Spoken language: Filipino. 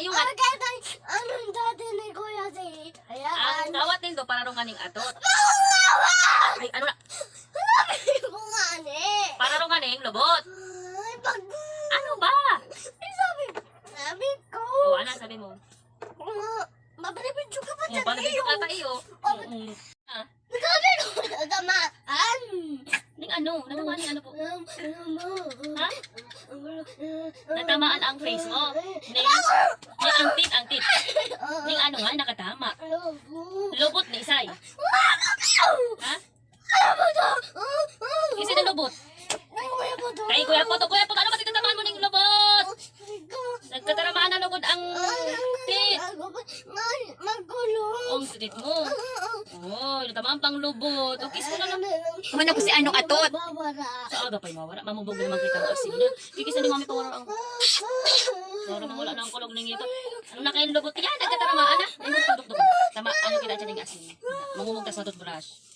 Iyong Anong dati ni Kuya Sid? ang Ayan. kawat nito para rong kaning atot. Ay, ano na? Sabi ko nga ni. Para rong kaning lubot. Ay, pag... Ano ba? Sabi ko. O, ano sabi mo? Mabalipidyo ka pa O, dyan paano dito ka iyo? Sabi ko, nagamaan. Ning ano? Natamaan yung ano po? Ha? Natamaan ang face mo. Ning ang tit. Ning ano nga, nakatama. Lubot ni Isay. Ha? Kasi na lubot. Kay Kuya Poto, ano ba titatamaan mo ning lubot? Nagkataramaan na lugod ang tit. Magulong. Ang tit mo. Oh, natamaan pang lubot. O, kiss mo na lang. Ano ko si anong atot? Sa aga pa'y mawara. Mamubog na naman kita ang asin na. Kikisa ni mami pa wala ang... Wala mang wala na ang kulog ng ito. Ang nakain lubot yan, nagkataramaan na. Ay, magtudok-duk. Tama, ano kita dyan ng asin. Mamumog ka sa toothbrush.